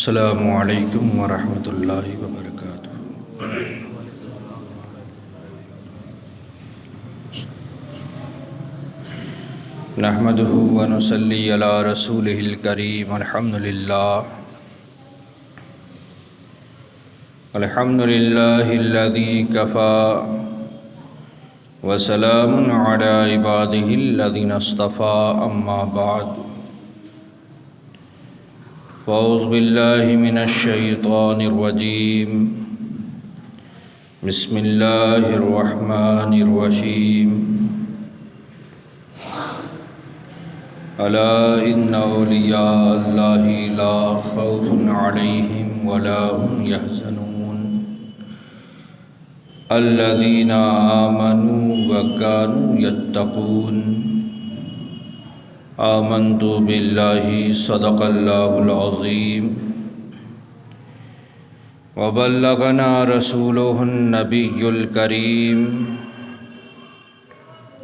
السلام علیکم ورحمۃ اللہ وبرکاتہ۔ نحمدہ ونصلی علی رسولہ الکریم۔ الحمد للہ الذی کفی وسلام علی عبادہ الذین اصطفی، اما بعد فاعوذ باللہ من الشیطان الرجیم، بسم اللہ الرحمن الرحیم۔ الا ان اولیاء اللہ لا خوف علیہم ولا هم يحزنون الذین آمنوا وكانوا يتقون۔ آمنت باللہ صدق اللہ العظیم وبلغنا رسولہ النبی الکریم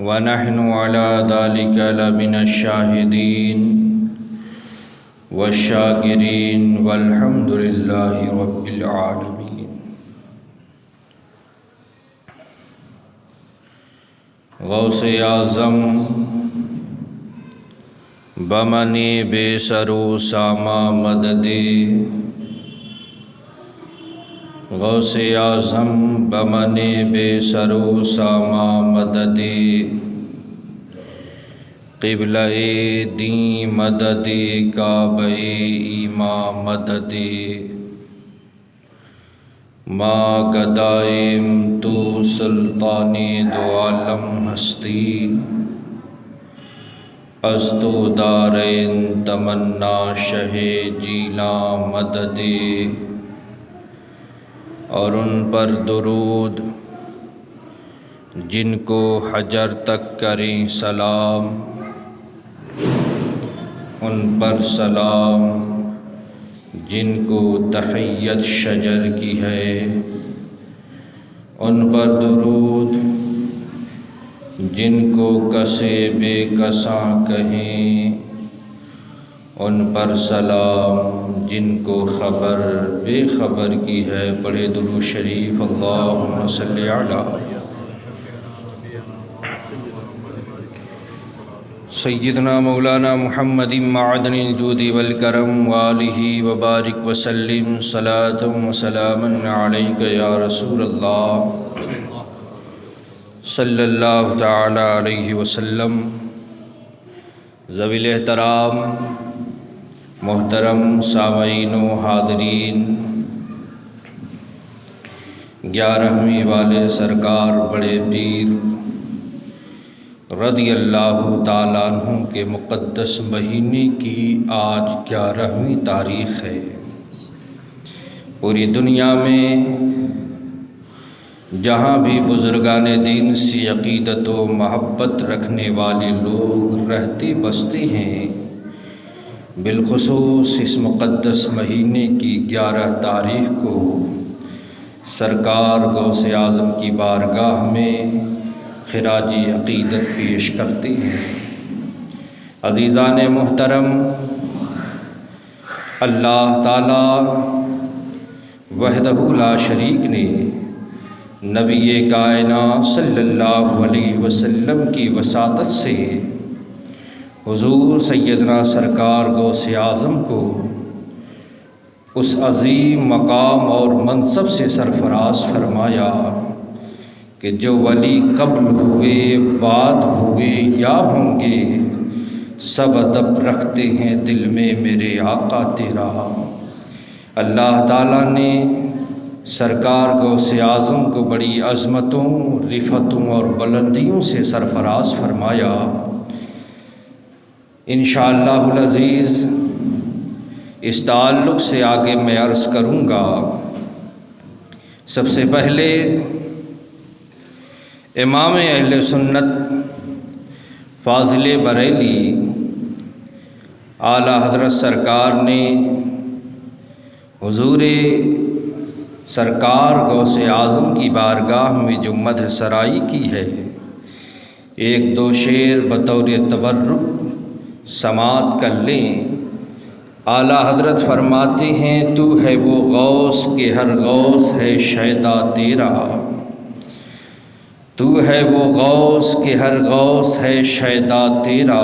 ونحن علی ذلک لمن الشاہدین والشاکرین والحمد للہ رب العالمین۔ غوث اعظم بمن بے سر و ساما مدد، غوث اعظم بمن بے سر و ساما مدد، قبلہ دین مدد کعبہ ایمان مدد، ما گدائم تو سلطان دو عالم ہستی، از تو دارین تمنا شہ جیلا مدد، اور ان پر درود جن کو حجر تک کریں سلام، ان پر سلام جن کو تحیت شجر کی ہے، ان پر درود جن کو کسے بے کساں کہیں، ان پر سلام جن کو خبر بے خبر کی ہے۔ پڑھے درود شریف۔ اللہم صلی علی سیدنا مولانا محمد معدن الجود والکرم وآلہ وبارک وسلم، صلاۃ و سلاما علیک یا رسول اللہ صلی اللہ تعالی علیہ وسلم۔ ذوی الاحترام محترم سامعین و حاضرین، 11ویں والے سرکار بڑے پیر رضی اللہ تعالیٰ عنہ کے مقدس مہینے کی آج 11ویں تاریخ ہے۔ پوری دنیا میں جہاں بھی بزرگان دین سی عقیدت و محبت رکھنے والے لوگ رہتے بستے ہیں، بالخصوص اس مقدس مہینے کی 11 تاریخ کو سرکار غوث اعظم کی بارگاہ میں خراج عقیدت پیش کرتے ہیں۔ عزیزان محترم، اللہ تعالی وحدہ لا شریک نے نبی کائنات صلی اللہ علیہ وسلم کی وساطت سے حضور سیدنا سرکار غوث اعظم کو اس عظیم مقام اور منصب سے سرفراز فرمایا کہ جو ولی قبل ہوئے، بعد ہوئے یا ہوں گے، سب ادب رکھتے ہیں دل میں میرے آقا تیرا۔ اللہ تعالیٰ نے سرکار غوث اعظم کو بڑی عظمتوں، رفتوں اور بلندیوں سے سرفراز فرمایا۔ انشاءاللہ العزیز اس تعلق سے آگے میں عرض کروں گا۔ سب سے پہلے امام اہل سنت فاضل بریلی اعلیٰ حضرت سرکار نے حضور سرکار غوث اعظم کی بارگاہ میں جو مدح سرائی کی ہے، ایک دو شعر بطور تبرک سماعت کر لیں اعلیٰ حضرت فرماتے ہیں تو ہے وہ غوث کہ ہر غوث ہے شیدا تیرا، تو ہے وہ غوث کہ ہر غوث ہے شیدا تیرا،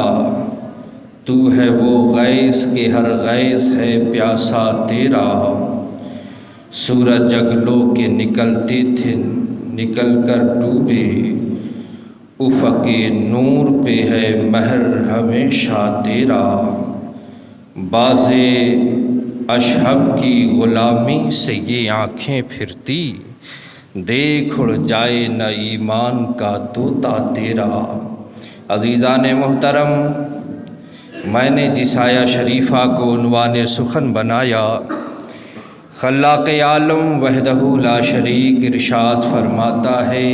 تو ہے وہ غیث کہ ہر غیث ہے پیاسا تیرا، سورج اگلو کے نکلتے تھے نکل کر ڈوبے، افق نور پہ ہے مہر ہمیشہ تیرا، باز اشہب کی غلامی سے یہ آنکھیں پھرتی، دیکھ اڑ جائے نہ ایمان کا طوطا تیرا۔ عزیزان محترم، میں نے جس آیہ شریفہ کو عنوان سخن بنایا، خلاق عالم وحدہ لا شریک ارشاد فرماتا ہے،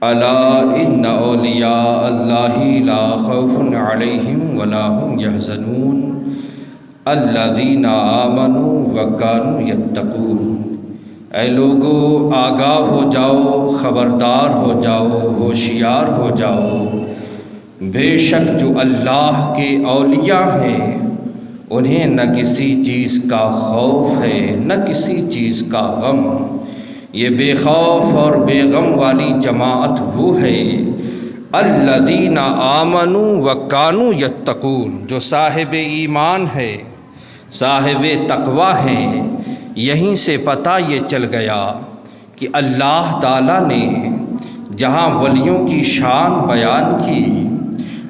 الا ان اولیاء اللہ لا خوف علیہم ولا هم یحزنون الذین آمنوا وکانوا یتقون۔ اے لوگو آگاہ ہو جاؤ، خبردار ہو جاؤ، ہوشیار ہو جاؤ، بے شک جو اللہ کے اولیاء ہیں انہیں نہ کسی چیز کا خوف ہے نہ کسی چیز کا غم۔ یہ بے خوف اور بے غم والی جماعت وہ ہے الذین آمنوا وکانوا یتقون، جو صاحب ایمان ہے، صاحب تقوی ہیں۔ یہیں سے پتہ یہ چل گیا کہ اللہ تعالیٰ نے جہاں ولیوں کی شان بیان کی،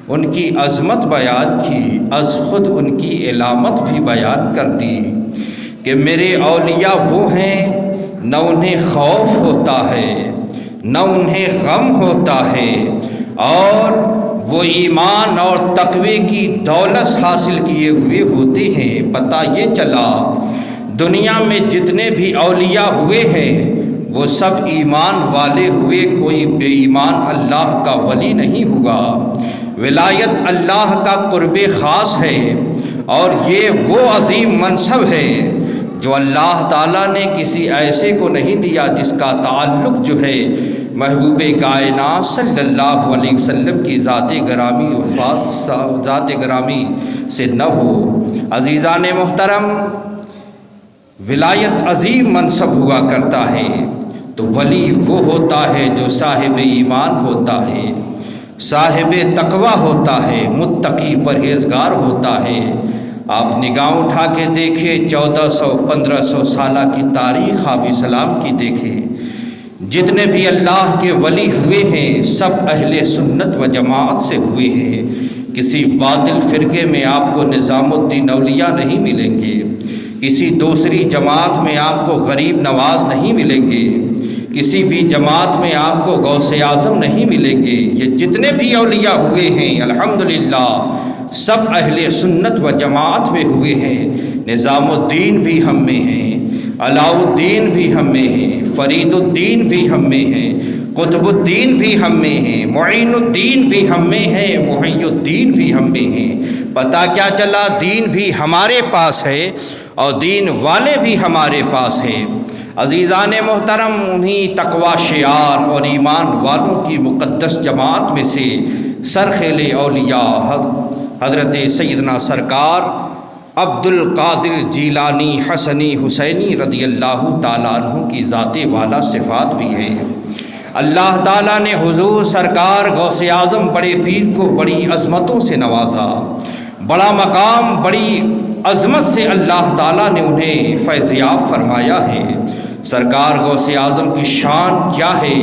ان کی عظمت بیان کی، از خود ان کی علامت بھی بیان کر دی کہ میرے اولیاء وہ ہیں نہ انہیں خوف ہوتا ہے نہ انہیں غم ہوتا ہے، اور وہ ایمان اور تقوی کی دولت حاصل کیے ہوئے ہوتے ہیں۔ پتہ یہ چلا دنیا میں جتنے بھی اولیاء ہوئے ہیں وہ سب ایمان والے ہوئے، کوئی بے ایمان اللہ کا ولی نہیں ہوا۔ ولایت اللہ کا قرب خاص ہے، اور یہ وہ عظیم منصب ہے جو اللہ تعالیٰ نے کسی ایسے کو نہیں دیا جس کا تعلق جو ہے محبوب کائنات صلی اللہ علیہ وسلم کی ذات گرامی سے نہ ہو۔ عزیزان محترم، ولایت عظیم منصب ہوا کرتا ہے، تو ولی وہ ہوتا ہے جو صاحب ایمان ہوتا ہے، صاحب تقوی ہوتا ہے، متقی پرہیزگار ہوتا ہے۔ آپ نگاہ اٹھا کے دیکھیں، 1400-1500 سالہ کی تاریخ آپ اسلام کی دیکھیں، جتنے بھی اللہ کے ولی ہوئے ہیں سب اہل سنت و جماعت سے ہوئے ہیں۔ کسی باطل فرقے میں آپ کو نظام الدین اولیاء نہیں ملیں گے، کسی دوسری جماعت میں آپ کو غریب نواز نہیں ملیں گے، کسی بھی جماعت میں آپ کو غوث اعظم نہیں ملیں گے۔ یہ جتنے بھی اولیاء ہوئے ہیں الحمدللہ سب اہل سنت و جماعت میں ہوئے ہیں۔ نظام الدین بھی ہم میں ہیں، علاء الدین بھی ہم میں ہیں، فرید الدین بھی ہم میں ہیں، قطب الدین بھی ہم میں ہیں، معین الدین بھی ہم میں ہیں، محی الدین بھی ہم میں ہیں۔ پتہ کیا چلا؟ دین بھی ہمارے پاس ہے اور دین والے بھی ہمارے پاس ہے۔ عزیزان محترم، انہی تقوی شعار اور ایمان والوں کی مقدس جماعت میں سے سرخیل اولیاء حضرت سیدنا سرکار عبد القادر جیلانی حسنی حسینی رضی اللہ تعالیٰ عنہ کی ذات والا صفات بھی ہے۔ اللہ تعالیٰ نے حضور سرکار غوث اعظم بڑے پیر کو بڑی عظمتوں سے نوازا، بڑا مقام بڑی عظمت سے اللہ تعالیٰ نے انہیں فیضیاب فرمایا ہے۔ سرکار غوث اعظم کی شان کیا ہے؟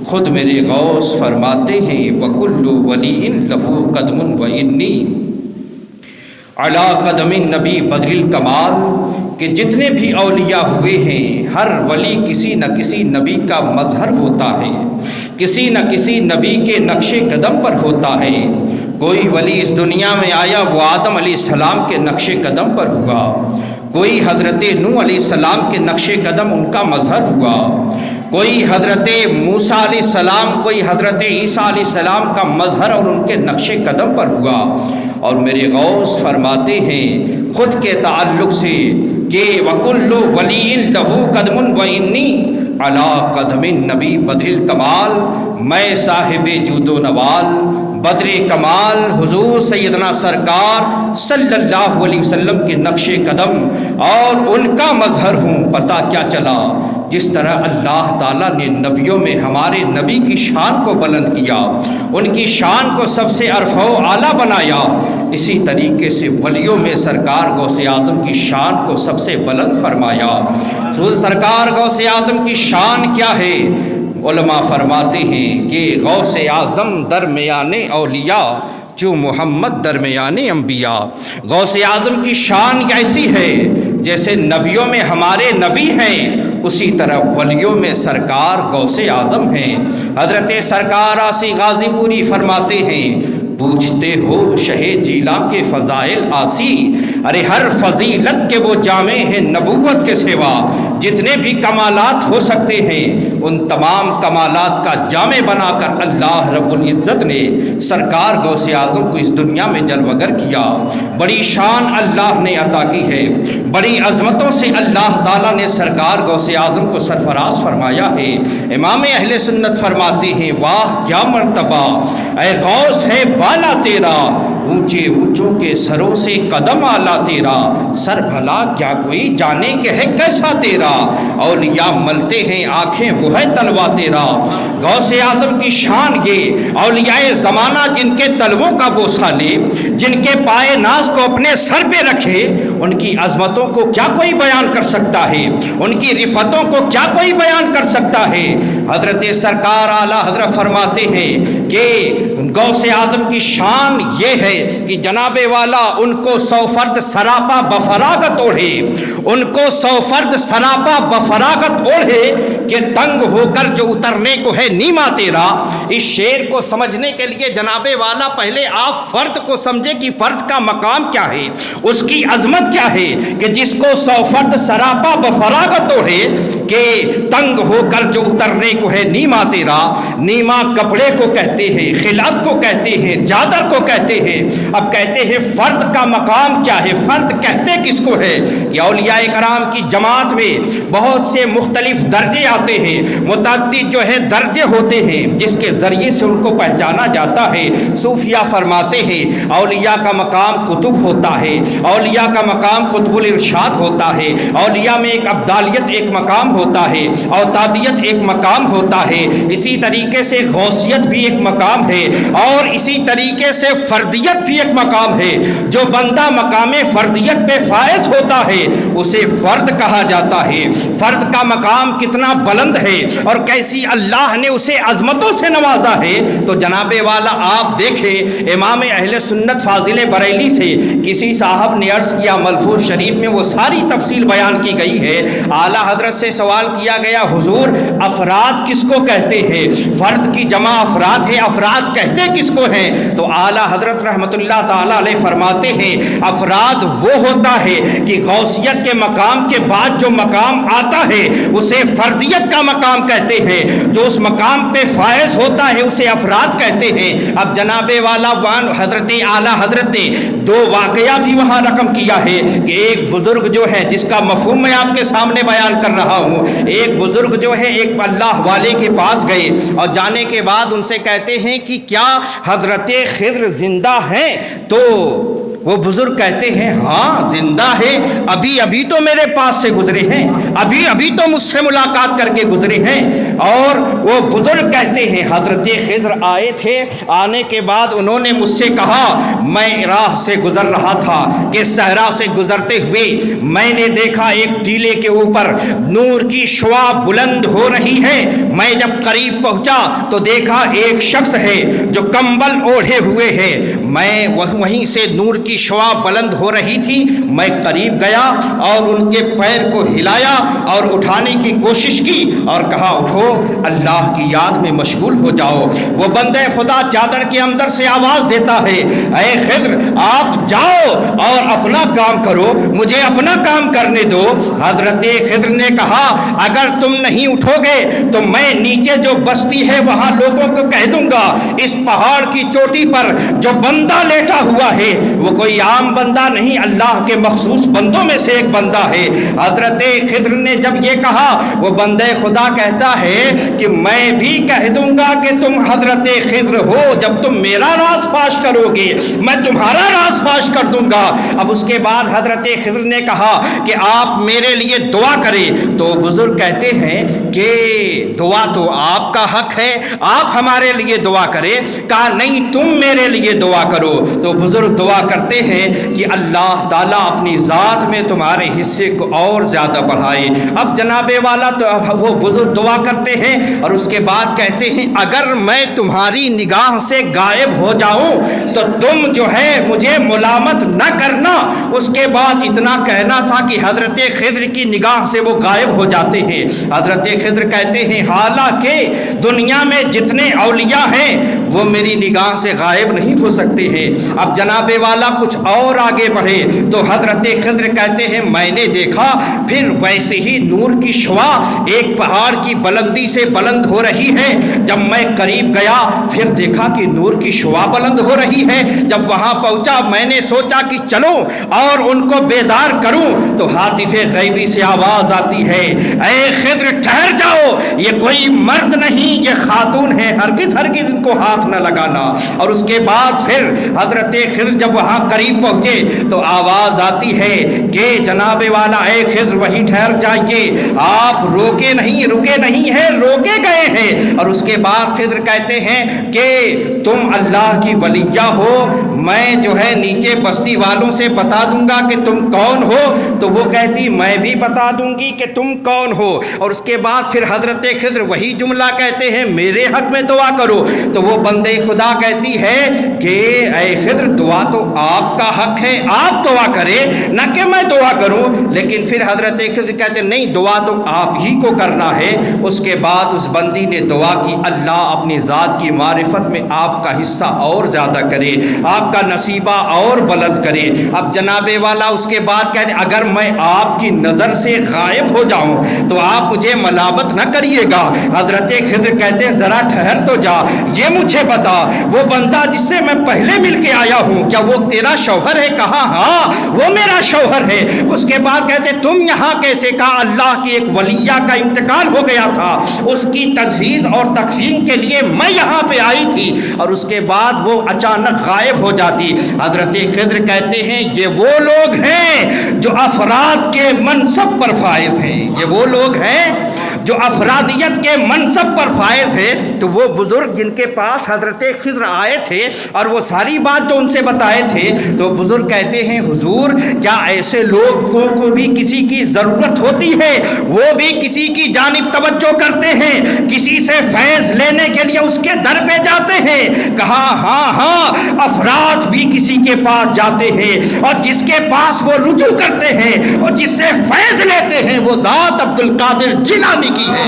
خود میرے غوث فرماتے ہیں، وَكُلُّ وَلِيٍّ لَهُ قَدْمٌ وَإِنِّي عَلَىٰ قَدْمِ النَّبِي بَدْرِ الْكَمَالِ، کہ جتنے بھی اولیاء ہوئے ہیں ہر ولی کسی نہ کسی نبی کا مظہر ہوتا ہے، کسی نہ کسی نبی کے نقش قدم پر ہوتا ہے۔ کوئی ولی اس دنیا میں آیا وہ آدم علیہ السلام کے نقش قدم پر ہوا، کوئی حضرت نوح علیہ السلام کے نقش قدم ان کا مظہر ہوا، کوئی حضرت موسیٰ علیہ السلام، کوئی حضرت عیسیٰ علیہ السلام کا مظہر اور ان کے نقش قدم پر ہوا۔ اور میرے غوث فرماتے ہیں خود کے تعلق سے کہ وَكُلُّ وَلِيٍّ لَهُ قَدْمٌ وَإِنِّي عَلَىٰ قَدْمِ النَّبِي بَدْرِ الْكَمَالِ، میں صاحب جود و نوال بدر کمال حضور سیدنا سرکار صلی اللہ علیہ وسلم کے نقش قدم اور ان کا مظہر ہوں۔ پتہ کیا چلا؟ جس طرح اللہ تعالیٰ نے نبیوں میں ہمارے نبی کی شان کو بلند کیا، ان کی شان کو سب سے ارفع و اعلیٰ بنایا، اسی طریقے سے ولیوں میں سرکار غوث اعظم کی شان کو سب سے بلند فرمایا۔ سرکار غوث اعظم کی شان کیا ہے؟ علماء فرماتے ہیں کہ غوث اعظم درمیان اولیاء جو محمد درمیان انبیاء۔ غوث اعظم کی شان ایسی ہے جیسے نبیوں میں ہمارے نبی ہیں، اسی طرح ولیوں میں سرکار غوث اعظم ہیں۔ حضرت سرکار آسی غازی پوری فرماتے ہیں، پوچھتے ہو شہ جیلاں کے فضائل آسی، ارے ہر فضیلت کے وہ جامع ہیں نبوت کے سوا، جتنے بھی کمالات ہو سکتے ہیں ان تمام کمالات کا جامع بنا کر اللہ رب العزت نے سرکار غوث اعظم کو اس دنیا میں جلوگر کیا۔ بڑی شان اللہ نے عطا کی ہے، بڑی عظمتوں سے اللہ تعالیٰ نے سرکار غوث اعظم کو سرفراز فرمایا ہے۔ امام اہل سنت فرماتے ہیں، واہ کیا مرتبہ اے غوث ہے بالا تیرا، اونچے اونچوں کے سروں سے قدم آلا تیرا، سر بھلا کیا کوئی جانے کہ ہے کیسا تیرا، اولیاء ملتے ہیں آنکھیں وہ ہے تلوا تیرا۔ غوث اعظم کی شان یہ، اولیاء زمانہ جن کے تلووں کا بوسہ لے، جن کے پائے ناز کو اپنے سر پہ رکھے، ان کی عظمتوں کو کیا کوئی بیان کر سکتا ہے؟ ان کی رفتوں کو کیا کوئی بیان کر سکتا ہے؟ حضرت سرکار اعلیٰ حضرت فرماتے ہیں کہ غوث اعظم کی شان یہ ہے کہ جناب والا ان کو 100 فرد سراپا بفراغت اوڑھے، ان کو 100 فرد سراپا بفراغت اوڑھے کہ تنگ ہو کر جو اترنے کو ہے نیما تیرا۔ اس شعر کو سمجھنے کے لیے جناب والا پہلے آپ فرد کو سمجھے کہ فرد کا مقام کیا ہے، اس کی عظمت کیا ہے کہ جس کو 100 فرد سراپا بفراغت اوڑھے کہ تنگ ہو کر جو اترنے کو ہے نیما تیرا۔ نیما کپڑے کو کہتے ہیں، خلعت کو کہتے ہیں، چادر کو کہتے ہیں۔ اب کہتے ہیں فرد کا مقام کیا ہے، فرد کہتے کس کو ہے؟ کہ اولیاء کرام کی جماعت میں بہت سے مختلف درجے آتے ہیں، متعدد جو ہے درجے ہوتے ہیں جس کے ذریعے سے ان کو پہچانا جاتا ہے۔ صوفیہ فرماتے ہیں اولیاء کا مقام قطب ہوتا ہے، اولیاء کا مقام قطب الارشاد ہوتا ہے، اولیاء میں ایک ابدالیت ایک مقام ہوتا ہے، اوتادیت ایک مقام ہوتا ہے، اسی طریقے سے غوثیت بھی ایک مقام ہے، اور اسی طریقے سے فردیت بھی ایک مقام ہے۔ جو بندہ مقام فردیت پہ فائز ہوتا ہے اسے فرد کہا جاتا ہے۔ فرد کا مقام کتنا بلند ہے اور کیسی اللہ نے اسے عظمتوں سے نوازا ہے، تو جناب والا آپ دیکھیں امام اہل سنت فاضل بریلی سے کسی صاحب نے عرض کیا، ملفوظ شریف میں وہ ساری تفصیل بیان کی گئی ہے۔ اعلیٰ حضرت سے سوال کیا گیا، حضور افراد کس کو کہتے ہیں؟ فرد کی جمع افراد ہے، افراد کہتے کس کو ہیں؟ تو اعلیٰ حضرت رحمت اللہ تعالیٰ علیہ فرماتے ہیں افراد وہ ہوتا ہے کہ غوثیت کے مقام کے بعد جو مقام آتا ہے اسے فردیت کا مقام کہتے ہیں، جو اس مقام پہ فائز ہوتا ہے اسے افراد کہتے ہیں۔ اب جناب والا وان حضرت اعلیٰ حضرت نے 2 واقعہ بھی وہاں رقم کیا ہے کہ ایک بزرگ جو ہے جس کا مفہوم میں آپ کے سامنے بیان کر رہا ہوں، ایک بزرگ جو ہے ایک اللہ والے کے پاس گئے اور جانے کے بعد ان سے کہتے ہیں کہ کیا حضرت خضر زندہ ہیں؟ تو وہ بزرگ کہتے ہیں ہاں زندہ ہے، ابھی تو میرے پاس سے گزرے ہیں، ابھی تو مجھ سے ملاقات کر کے گزرے ہیں۔ اور وہ بزرگ کہتے ہیں حضرت خضر آئے تھے، آنے کے بعد انہوں نے مجھ سے کہا، میں راہ سے گزر رہا تھا کہ صحرا سے گزرتے ہوئے میں نے دیکھا ایک ٹیلے کے اوپر نور کی شعاع بلند ہو رہی ہے۔ میں جب قریب پہنچا تو دیکھا ایک شخص ہے جو کمبل اوڑھے ہوئے ہے، میں وہیں سے نور کی شعاع بلند ہو رہی تھی، میں قریب گیا اور ان کے پیر کو ہلایا اور اٹھانے کی کوشش کی اور کہا اٹھو، اللہ کی یاد میں مشغول ہو جاؤ۔ وہ بندے خدا چادر کے اندر سے آواز دیتا ہے، اے خضر آپ جاؤ اور اپنا کام کرو، مجھے اپنا کام کرنے دو۔ حضرت خضر نے کہا اگر تم نہیں اٹھو گے تو میں نیچے جو بستی ہے وہاں لوگوں کو کہہ دوں گا اس پہاڑ کی چوٹی پر جو بندہ لیٹا ہوا ہے وہ کوئی عام بندہ نہیں، اللہ کے مخصوص بندوں میں سے ایک بندہ ہے۔ حضرت خضر نے جب یہ کہا، وہ بندے خدا کہتا ہے کہ میں بھی کہہ دوں گا کہ تم حضرت خضر ہو، جب تم میرا راز فاش کرو گے میں تمہارا راز فاش کر دوں گا۔ اب اس کے بعد حضرت خضر نے کہا کہ آپ میرے لیے دعا کریں، تو بزرگ کہتے ہیں کہ دعا تو آپ کا حق ہے، آپ ہمارے لیے دعا کریں۔ کہا نہیں، تم میرے لیے دعا کرو۔ تو بزرگ دعا کرتے ہیں کہ اللہ تعالیٰ اپنی ذات میں تمہارے حصے کو اور زیادہ بڑھائے۔ اب جناب والا تو وہ بزرگ دعا کرتے ہیں اور اس کے بعد کہتے ہیں اگر میں تمہاری نگاہ سے غائب ہو جاؤں تو تم جو ہے مجھے ملامت نہ کرنا۔ اس کے بعد اتنا کہنا تھا کہ حضرت خضر کی نگاہ سے وہ غائب ہو جاتے ہیں۔ حضرت خضر کہتے ہیں حالانکہ دنیا میں جتنے اولیاء ہیں وہ میری نگاہ سے غائب نہیں ہو سکتے ہیں۔ اب جناب والا کچھ اور آگے بڑھے تو حضرت خضر کہتے ہیں میں نے دیکھا پھر ویسے ہی نور کی شعاع ایک پہاڑ کی بلندی سے بلند ہو رہی ہے۔ جب میں قریب گیا پھر دیکھا کہ نور کی شعاع بلند ہو رہی ہے۔ جب وہاں پہنچا میں نے سوچا کہ چلو اور ان کو بیدار کروں تو ہاتف غیبی سے آواز آتی ہے اے خضر ٹھہر جاؤ، یہ کوئی مرد نہیں یہ خاتون ہے، ہرگز ہرگز ان کو ہاتھ نہ لگانا۔ اور اس کے بعد پھر حضرت خضر جب وہاں قریب پہنچے تو آواز آتی ہے کہ جناب والا اے خضر وہیں ٹھہر جائیے، آپ رکے نہیں ہیں، روکے گئے ہیں۔ اور اس کے بعد خضر کہتے ہیں کہ تم اللہ کی ولیہ ہو، میں جو ہے نیچے بستی والوں سے بتا دوں گا کہ تم کون ہو۔ تو وہ کہتی میں بھی بتا دوں گی کہ تم کون ہو۔ اور اس کے بعد پھر حضرت خضر وہی جملہ کہتے ہیں میرے حق میں دعا کرو۔ تو وہ بندے خدا کہتی ہے کہ اے خضر دعا تو آپ کا حق ہے، آپ دعا کریں نہ کہ میں دعا کروں۔ لیکن پھر حضرت خضر کہتے ہیں نہیں، دعا تو آپ ہی کو کرنا ہے۔ اس کے بعد اس بندی نے دعا کی اللہ اپنی ذات کی معرفت میں آپ کا حصہ اور زیادہ کرے، آپ کا نصیبہ اور بلند کرے۔ اب جناب والا اس کے بعد کہتے ہیں اگر میں آپ کی نظر سے غائب ہو جاؤں تو آپ مجھے ملامت نہ کریے گا۔ حضرت خضر کہتے ہیں ذرا ٹھہر تو جا، یہ مجھے بتا وہ بندہ جس سے میں پہلے مل کے آیا ہوں کیا وہ تیرا شوہر ہے؟ کہا ہاں وہ میرا شوہر ہے۔ اس کے بعد کہتے تم یہاں کیسے؟ کہا اللہ کی ایک ولیہ کا انتقال ہو گیا تھا، اس کی تجہیز اور تکفین کے لیے میں یہاں پہ آئی تھی اور اس کے بعد وہ اچانک غائب ہو جاتی۔ حضرت خضر کہتے ہیں یہ وہ لوگ ہیں جو افراد کے منصب پر فائز ہیں، یہ وہ لوگ ہیں جو افرادیت کے منصب پر فائز ہیں۔ تو وہ بزرگ جن کے پاس حضرت خضر آئے تھے اور وہ ساری بات جو ان سے بتائے تھے تو بزرگ کہتے ہیں حضور کیا ایسے لوگوں کو بھی کسی کی ضرورت ہوتی ہے؟ وہ بھی کسی کی جانب توجہ کرتے ہیں، کسی سے فیض لینے کے لیے اس کے در پہ جاتے ہیں؟ کہا ہاں افراد بھی کسی کے پاس جاتے ہیں اور جس کے پاس وہ رجوع کرتے ہیں اور جس سے فیض لیتے ہیں وہ ذات عبد القادر جیلانی کی ہے۔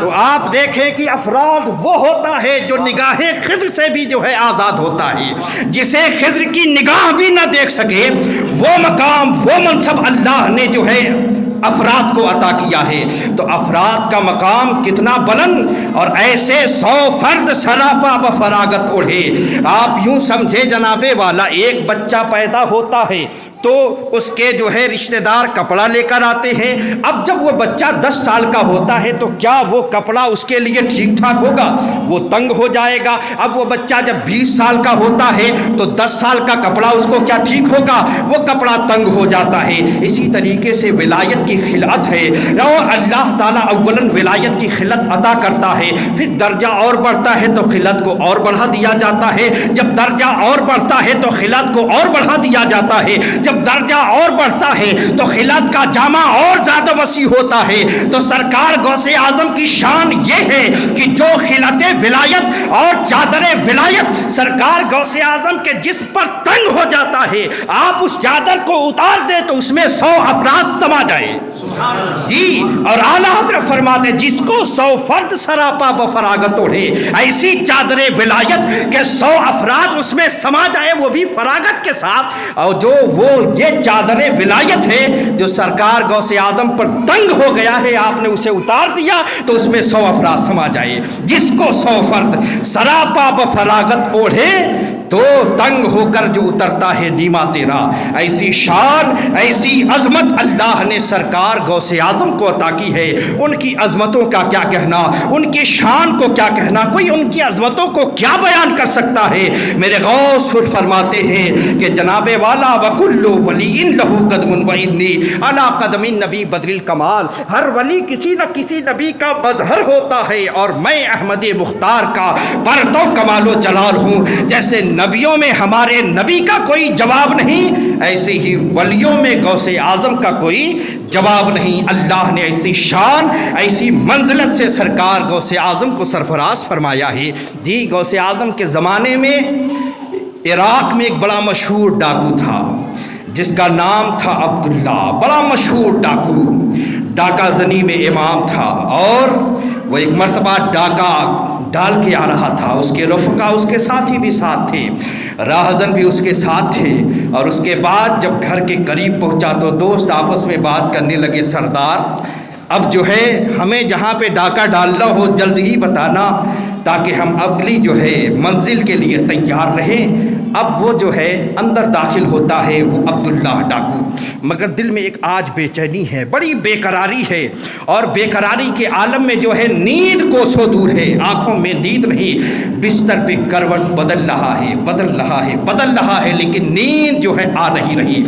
تو آپ دیکھیں کہ افراد وہ ہوتا ہے جو نگاہ خضر سے بھی جو ہے آزاد ہوتا ہے، جسے خضر کی نگاہ بھی نہ دیکھ سکے وہ مقام وہ منصب اللہ نے جو ہے افراد کو عطا کیا ہے۔ تو افراد کا مقام کتنا بلند، اور ایسے 100 فرد سراپا بفراغت اڑھے۔ آپ یوں سمجھے جناب والا ایک بچہ پیدا ہوتا ہے تو اس کے جو ہے رشتہ دار کپڑا لے کر آتے ہیں۔ اب جب وہ بچہ 10 سال کا ہوتا ہے تو کیا وہ کپڑا اس کے لیے ٹھیک ٹھاک ہوگا؟ وہ تنگ ہو جائے گا۔ اب وہ بچہ جب 20 سال کا ہوتا ہے تو 10 سال کا کپڑا اس کو کیا ٹھیک ہوگا؟ وہ کپڑا تنگ ہو جاتا ہے۔ اسی طریقے سے ولایت کی خلعت ہے، اور اللہ تعالیٰ اولاً ولایت کی خلعت عطا کرتا ہے، پھر درجہ اور بڑھتا ہے تو خلعت کو اور بڑھا دیا جاتا ہے، جب درجہ اور بڑھتا ہے تو خلعت کو اور بڑھا دیا جاتا ہے، جب درجہ اور بڑھتا ہے تو خلعت کا جامع اور زیادہ وسیع ہوتا ہے۔ تو سرکار غوث اعظم کی شان یہ ہے کہ جو خلعت ولایت اور چادر ولایت سرکار غوث اعظم کے جسم پر تنگ ہو جاتا ہے، آپ اس چادر کو اتار دیں تو اس میں 100 افراد سما جائے جی۔ اور اعلیٰ حضرت فرماتے جس کو 100 فرد سراپا بفراغت اڑھے، ایسی چادر ولایت کہ 100 افراد اس میں سما جائے وہ بھی فراغت کے ساتھ۔ اور جو وہ یہ چادر ولایت ہے جو سرکار غوث اعظم پر تنگ ہو گیا ہے، آپ نے اسے اتار دیا تو اس میں 100 افراد سما جائے۔ جس کو 100 فرد سراپا بفراغت اوڑھے تو تنگ ہو کر جو اترتا ہے نیما تیرا۔ ایسی شان ایسی عظمت اللہ نے سرکار غوث اعظم کو عطا کی ہے، ان کی عظمتوں کا کیا کہنا، ان کی شان کو کیا کہنا، کوئی ان کی عظمتوں کو کیا بیان کر سکتا ہے۔ میرے غوث فرماتے ہیں کہ جناب والا وکل ولی لہو قدم و انی علی قدم نبی بدر الکمال، ہر ولی کسی نہ کسی نبی کا مظہر ہوتا ہے، اور میں احمد مختار کا پرتو کمال و جلال ہوں۔ جیسے نبیوں میں ہمارے نبی کا کوئی جواب نہیں، ایسے ہی ولیوں میں غوث اعظم کا کوئی جواب نہیں۔ اللہ نے ایسی شان ایسی منزلت سے سرکار غوث اعظم کو سرفراز فرمایا ہے۔ جی غوث اعظم کے زمانے میں عراق میں ایک بڑا مشہور ڈاکو تھا جس کا نام تھا عبداللہ، بڑا مشہور ڈاکو، ڈاکہ زنی میں امام تھا، اور وہ ایک مرتبہ ڈاکہ ڈال کے آ رہا تھا، اس کے رفقا اس کے ساتھی بھی ساتھ تھے، راہزن بھی اس کے ساتھ تھے، اور اس کے بعد جب گھر کے قریب پہنچا تو دوست آپس میں بات کرنے لگے، سردار اب جو ہے ہمیں جہاں پہ ڈاکہ ڈالنا ہو جلد ہی بتانا تاکہ ہم اگلی جو ہے منزل کے لیے تیار رہیں۔ اب وہ جو ہے اندر داخل ہوتا ہے وہ عبداللہ ڈاکو، مگر دل میں ایک آج بے چینی ہے، بڑی بے قراری ہے، اور بے قراری کے عالم میں جو ہے نیند کوسوں دور ہے، آنکھوں میں نیند نہیں، بستر پہ کروٹ بدل رہا ہے بدل رہا ہے بدل رہا ہے، لیکن نیند جو ہے آ نہیں رہی۔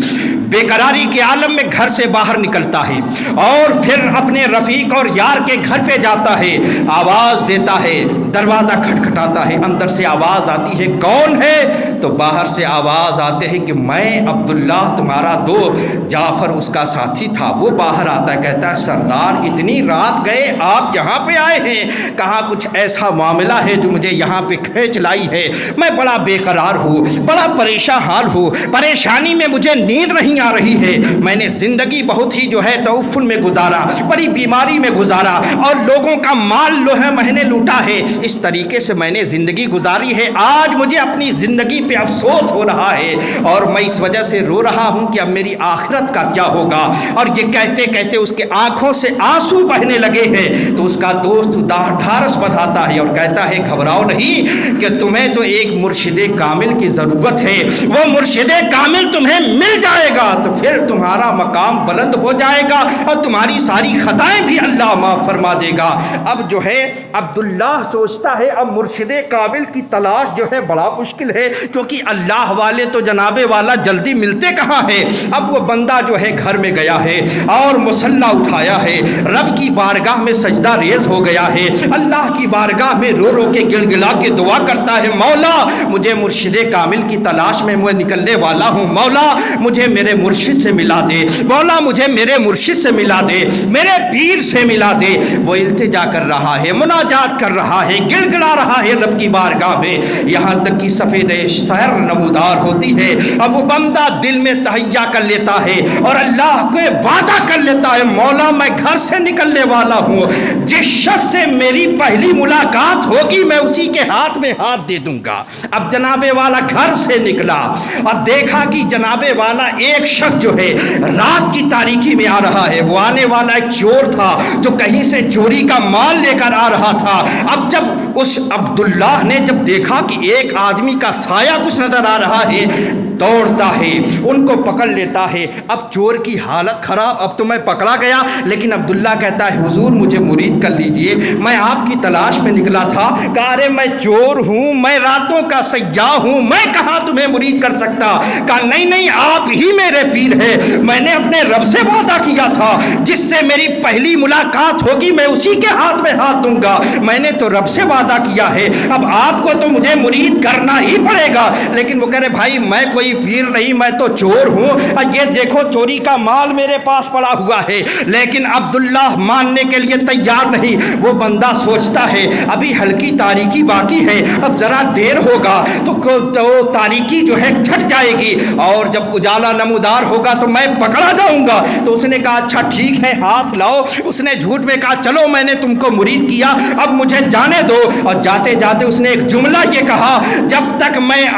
بے قراری کے عالم میں گھر سے باہر نکلتا ہے اور پھر اپنے رفیق اور یار کے گھر پہ جاتا ہے، آواز دیتا ہے، دروازہ کھٹکھٹاتا ہے، اندر سے آواز آتی ہے کون ہے؟ تو باہر سے آواز آتے ہیں کہ میں عبداللہ تمہارا دوست جعفر اس کا ساتھی تھا۔ وہ باہر آتا ہے، کہتا ہے سردار اتنی رات گئے آپ یہاں پہ آئے ہیں، کہاں کچھ ایسا معاملہ ہے جو مجھے یہاں پہ کھینچ لائی ہے؟ میں بڑا بے قرار ہوں، بڑا پریشان حال ہوں، پریشانی میں مجھے نیند نہیں آ رہی ہے، میں نے زندگی بہت ہی جو ہے توفن میں گزارا، بڑی بیماری میں گزارا، اور لوگوں کا مال جو ہے میں نے لوٹا ہے، اس طریقے سے میں نے زندگی گزاری ہے، آج مجھے اپنی زندگی پہ افسوس ہو رہا ہے، اور میں اس وجہ سے رو رہا ہوں کہ اب میری آخرت کا کیا ہوگا۔ اور یہ کہتے کہتے اس کے آنکھوں سے آنسو بہنے لگے ہیں، تو اس کا دوست ڈھارس بندھاتا ہے اور کہتا ہے گھبراؤ نہیں کہ تمہیں تو ایک مرشد کامل کی ضرورت ہے، وہ مرشد کامل تمہیں مل جائے گا تو پھر تمہارا مقام بلند ہو جائے گا اور تمہاری ساری خطائیں بھی اللہ معاف فرما دے گا۔ اب جو ہے عبداللہ سوچتا ہے اب مرشد کامل کی تلاش جو ہے بڑا مشکل ہے، کیونکہ اللہ والے تو جناب والا جلدی ملتے کہاں ہیں۔ اب وہ بندہ جو ہے گھر میں گیا ہے اور مصلی اٹھایا ہے، رب کی بارگاہ میں سجدہ ریز ہو گیا ہے، اللہ کی بارگاہ میں رو رو کے گل گلا کے دعا کرتا ہے مولا مجھے مرشد کامل کی تلاش میں میں نکلنے والا ہوں، مولا مجھے میرے مرشد سے ملا دے، مولا مجھے میرے مرشد سے ملا دے، میرے پیر سے ملا دے۔ وہ التجا کر رہا ہے، مناجات کر رہا ہے، گل گلا رہا ہے رب کی بارگاہ میں، یہاں تک کہ سفید سحر نمودار ہوتی ہے۔ اب وہ بندہ دل میں تہیا کر لیتا ہے اور اللہ کو وعدہ کر لیتا ہے مولا میں گھر سے نکلنے والا ہوں، جس شخص سے میری پہلی ملاقات ہوگی میں اسی کے ہاتھ میں ہاتھ دے دوں گا۔ اب جناب والا گھر سے نکلا اور دیکھا کہ جناب والا ایک شخص جو ہے رات کی تاریکی میں آ رہا ہے، وہ آنے والا ایک چور تھا جو کہیں سے چوری کا مال لے کر آ رہا تھا۔ اب جب اس عبداللہ نے جب دیکھا کہ ایک آدمی کا سایہ کچھ نظر آ رہا ہے، دوڑتا ہے ان کو پکڑ لیتا ہے۔ اب چور کی حالت خراب، اب تو میں پکڑا گیا، لیکن عبداللہ کہتا ہے حضور مجھے مرید کر لیجئے، میں آپ کی تلاش میں نکلا تھا، کہا ارے میں چور ہوں، میں راتوں کا سیاح ہوں، میں کہاں تمہیں مرید کر سکتا؟ کہا نہیں نہیں آپ ہی میرے پیر ہیں، میں نے اپنے رب سے وعدہ کیا تھا جس سے میری پہلی ملاقات ہوگی میں اسی کے ہاتھ میں ہاتھ دوں گا، میں نے تو رب سے وعدہ کیا ہے، اب آپ کو تو مجھے مرید کرنا ہی پڑے گا۔ لیکن وہ کہہ رہے بھائی میں کوئی پیر نہیں، میں تو چور ہوں، یہ دیکھو چوری کا مال میرے پاس پڑا ہوا ہے۔ لیکن عبداللہ ماننے کے لیے تیار نہیں، وہ بندہ سوچتا ہے ابھی ہلکی تاریکی باقی ہے، اب ذرا دیر ہوگا تو تاریکی جو ہے چھٹ جائے گی اور جب اجالا نمودار ہوگا تو میں پکڑا جاؤں گا۔ تو اس نے کہا اچھا ٹھیک ہے ہاتھ لاؤ، اس نے جھوٹ میں کہا چلو میں نے تم کو مرید کیا اب مجھے جانے دو، اور جاتے جاتے اس نے ایک جملہ یہ کہا جب تک میں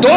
2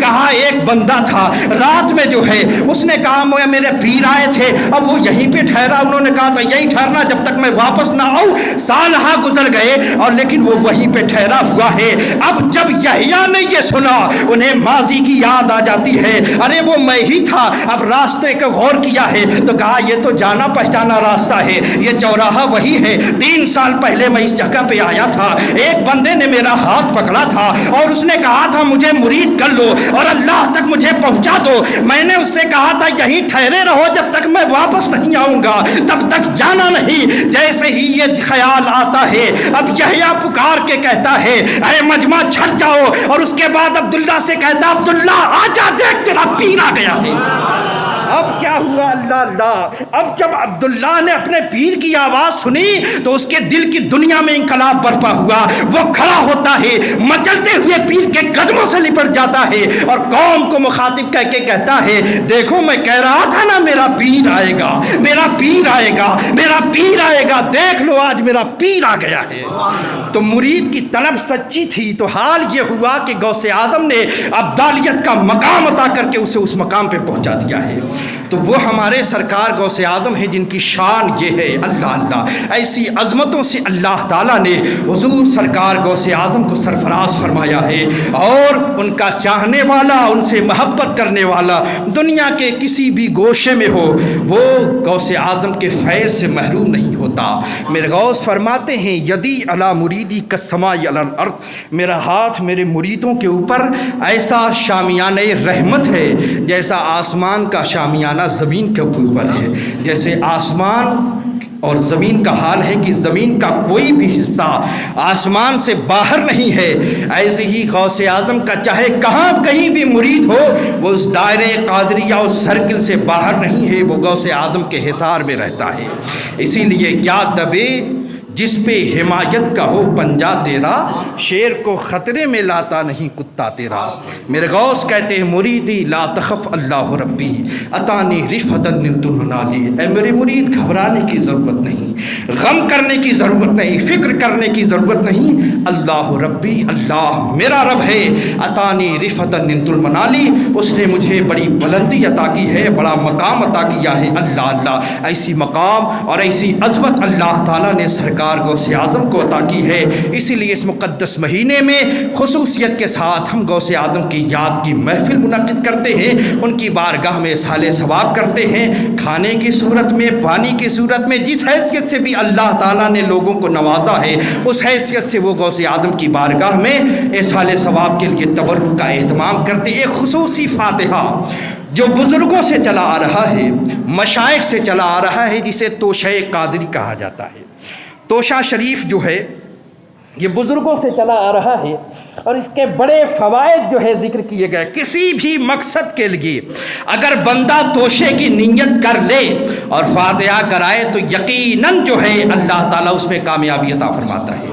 کہا ایک بندہ تھا رات میں جو ہے اس نے کہا میرے پیر آئے تھے، اب وہ یہیں پہ ٹھہرا، انہوں نے کہا تھا یہی ٹھہرنا جب تک میں واپس نہ آؤں۔ سالہ گزر گئے اور لیکن وہ وہیں پہ ٹھہرا ہوا ہے۔ اب جب یحییٰ نے یہ سنا انہیں ماضی کی یاد آ جاتی ہے، ارے وہ میں ہی تھا۔ اب راستے کا غور کیا ہے تو کہا یہ تو جانا پہچانا راستہ ہے، یہ چوراہا وہی ہے، 3 سال پہلے میں اس جگہ پہ آیا تھا، ایک بندے نے میرا ہاتھ پکڑا تھا اور اس نے کہا تھا مجھے مرید کر لو اور اللہ تک مجھے پہنچا دو۔ میں نے اس سے کہا تھا یہیں ٹھہرے رہو جب تک میں واپس نہیں آؤں گا، تب تک جانا نہیں۔ جیسے ہی یہ خیال آتا ہے اب یحییٰ پکار کے کہتا ہے اے مجمع چھٹ جاؤ، اور اس کے بعد عبداللہ سے کہتا عبداللہ آجا دیکھ تیرا پیر آ گیا ہے۔ اب کیا ہوا؟ اللہ اللہ، اب جب عبداللہ نے اپنے پیر کی آواز سنی تو اس کے دل کی دنیا میں انقلاب برپا ہوا۔ وہ کھڑا ہوتا ہے، مچلتے ہوئے پیر کے قدموں سے لپٹ جاتا ہے اور قوم کو مخاطب کہہ کے کہتا ہے دیکھو میں کہہ رہا تھا نا میرا پیر آئے گا، میرا پیر آئے گا، میرا پیر آئے گا، دیکھ لو آج میرا پیر آ گیا ہے۔ تو مرید کی طلب سچی تھی تو حال یہ ہوا کہ غوث اعظم نے ابدالیت کا مقام عطا کر کے اسے اس مقام پہ پہنچا دیا ہے۔ تو وہ ہمارے سرکار غوث اعظم ہیں جن کی شان یہ ہے۔ اللہ اللہ، ایسی عظمتوں سے اللہ تعالیٰ نے حضور سرکار غوث اعظم کو سرفراز فرمایا ہے، اور ان کا چاہنے والا، ان سے محبت کرنے والا دنیا کے کسی بھی گوشے میں ہو وہ غوث اعظم کے فیض سے محروم نہیں ہوتا۔ میرے غوث فرماتے ہیں یدی علی مریدی کالسماء علی الارض، میرا ہاتھ میرے مریدوں کے اوپر ایسا شامیانہ رحمت ہے جیسا آسمان کا شامیانہ زمین کے اوپر ہے۔ جیسے آسمان اور زمین کا حال ہے کہ زمین کا کوئی بھی حصہ آسمان سے باہر نہیں ہے، ایسے ہی غوث اعظم کا چاہے کہاں کہیں بھی مرید ہو وہ اس دائرے قادریہ اس سرکل سے باہر نہیں ہے، وہ غوث اعظم کے حصار میں رہتا ہے۔ اسی لیے کیا دبے جس پہ حمایت کا ہو پنجہ تیرا، شیر کو خطرے میں لاتا نہیں کتا تیرا۔ میرے غوث کہتے ہیں مریدی لا تخف اللہ ربی اتانی رفعۃ نلت المنالی، اے میرے مرید گھبرانے کی ضرورت نہیں، غم کرنے کی ضرورت نہیں، فکر کرنے کی ضرورت نہیں، اللہ ربی، اللہ میرا رب ہے، اتانی رفعۃ نلت المنالی، اس نے مجھے بڑی بلندی عطا کی ہے، بڑا مقام عطا کیا ہے۔ اللہ اللہ، ایسی مقام اور ایسی عظمت اللہ تعالیٰ نے سرکار غوث اعظم کو عطا کی ہے۔ اسی لیے اس مقدس مہینے میں خصوصیت کے ساتھ ہم غوث اعظم کی یاد کی محفل منعقد کرتے ہیں، ان کی بارگاہ میں اصحال ثواب کرتے ہیں، کھانے کی صورت میں، پانی کی صورت میں، جس حیثیت سے بھی اللہ تعالیٰ نے لوگوں کو نوازا ہے اس حیثیت سے وہ غوث اعظم کی بارگاہ میں اصحال ثواب کے لیے تبرک کا اہتمام کرتے ہیں۔ ایک خصوصی فاتحہ جو بزرگوں سے چلا آ رہا ہے، مشائخ سے چلا آ رہا ہے، جسے توشہ قادری کہا جاتا ہے۔ توشہ شریف جو ہے یہ بزرگوں سے چلا آ رہا ہے اور اس کے بڑے فوائد جو ہے ذکر کیے گئے۔ کسی بھی مقصد کے لیے اگر بندہ توشے کی نیت کر لے اور فاتحہ کرائے تو یقیناً جو ہے اللہ تعالیٰ اس میں کامیابی عطا فرماتا ہے۔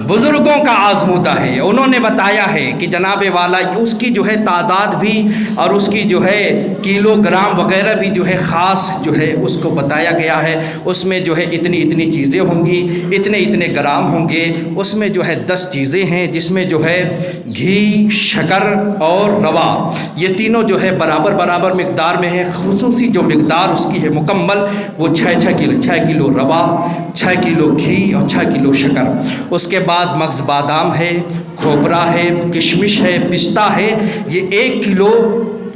بزرگوں کا آزمودہ ہے، انہوں نے بتایا ہے کہ جناب والا اس کی جو ہے تعداد بھی اور اس کی جو ہے کلو گرام وغیرہ بھی جو ہے خاص جو ہے اس کو بتایا گیا ہے۔ اس میں جو ہے اتنی اتنی چیزیں ہوں گی، اتنے اتنے گرام ہوں گے، اس میں جو ہے 10 چیزیں ہیں جس میں جو ہے گھی، شکر اور روا، یہ تینوں جو ہے برابر برابر مقدار میں ہیں۔ خصوصی جو مقدار اس کی ہے مکمل وہ 6 کلو روا، 6 کلو گھی اور 6 کلو شکر۔ اس کے بعد مغز بادام ہے، کھوپرا ہے، کشمش ہے، پستہ ہے، یہ 1 کلو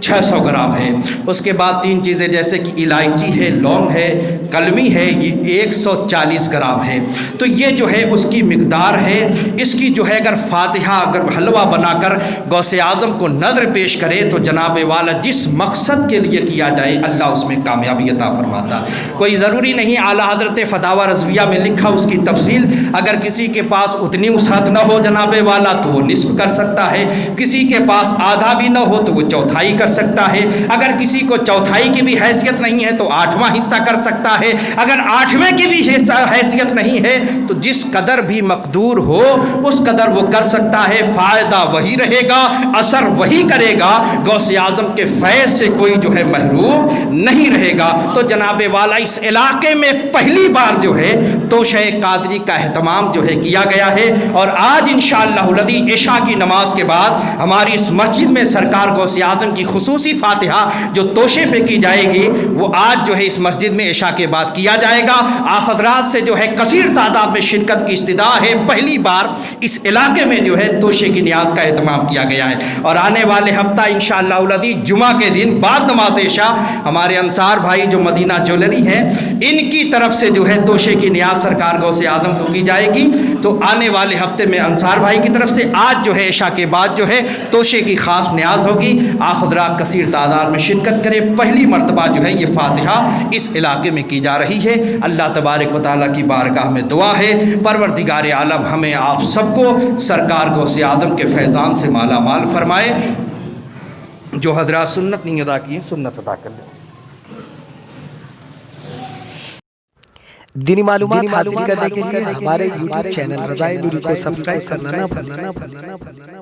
600 گرام ہے۔ اس کے بعد 3 چیزیں جیسے کہ الائچی ہے، لونگ ہے، کلمی ہے، یہ 140 گرام ہے۔ تو یہ جو ہے اس کی مقدار ہے۔ اس کی جو ہے اگر فاتحہ اگر حلوہ بنا کر غوث اعظم کو نظر پیش کرے تو جناب والا جس مقصد کے لیے کیا جائے اللہ اس میں کامیابی عطا فرماتا۔ کوئی ضروری نہیں، اعلیٰ حضرت فتاوی رضویہ میں لکھا اس کی تفصیل، اگر کسی کے پاس اتنی وسعت نہ ہو جناب والا تو وہ نصف کر سکتا ہے، کسی کے پاس آدھا بھی نہ ہو تو وہ چوتھائی کر سکتا ہے، اگر کسی کو چوتھائی کی بھی حیثیت نہیں ہے تو 8واں حصہ کر سکتا ہے، اگر 8ویں کی بھی حیثیت نہیں ہے تو جس قدر بھی مقدور ہو اس قدر وہ کر سکتا ہے، فائدہ وہی رہے گا، اثر وہی کرے گا، غوث اعظم کے فیض سے کوئی جو ہے محروم نہیں رہے گا۔ تو جناب والا اس علاقے میں پہلی بار جو ہے توشہ قادری کا اہتمام جو ہے کیا گیا ہے، اور آج انشاءاللہ الذی عشاء کی نماز کے بعد ہماری اس مسجد میں سرکار غوث اعظم کی خصوصی فاتحہ جو توشے پہ کی جائے گی وہ آج جو ہے اس مسجد میں عشاء کے بعد کیا جائے گا۔ آپ حضرات سے جو ہے کثیر تعداد میں شرکت کی استدعا ہے، پہلی بار اس علاقے میں جو ہے توشے کی نیاز کا اہتمام کیا گیا ہے، اور آنے والے ہفتہ انشاءاللہ العزیز جمعہ کے دن بعد نماز عشاء ہمارے انصار بھائی جو مدینہ جویلری ہیں ان کی طرف سے جو ہے توشے کی نیاز سرکار غوث اعظم کو کی جائے گی۔ تو آنے والے ہفتے میں انصار بھائی کی طرف سے آج جو ہے عشاء کے بعد جو ہے توشے کی خاص نیاز ہوگی۔ آپ حضرات کثیر تعداد میں شرکت کریں، پہلی مرتبہ جو ہے یہ فاتحہ اس علاقے میں کی جا رہی ہے۔ اللہ تبارک و تعالیٰ کی بارگاہ میں دعا ہے پروردگار عالم ہمیں آپ سب کو سرکار غوث اعظم کے فیضان سے مالا مال فرمائے۔ جو حضرات سنت نہیں ادا کی ہیں سنت ادا کر لیں۔ دینی معلومات حاصل کرنے کے لیے ہمارے YouTube چینل رضائے نوری کو سبسکرائب کرنا نہ بھولنا۔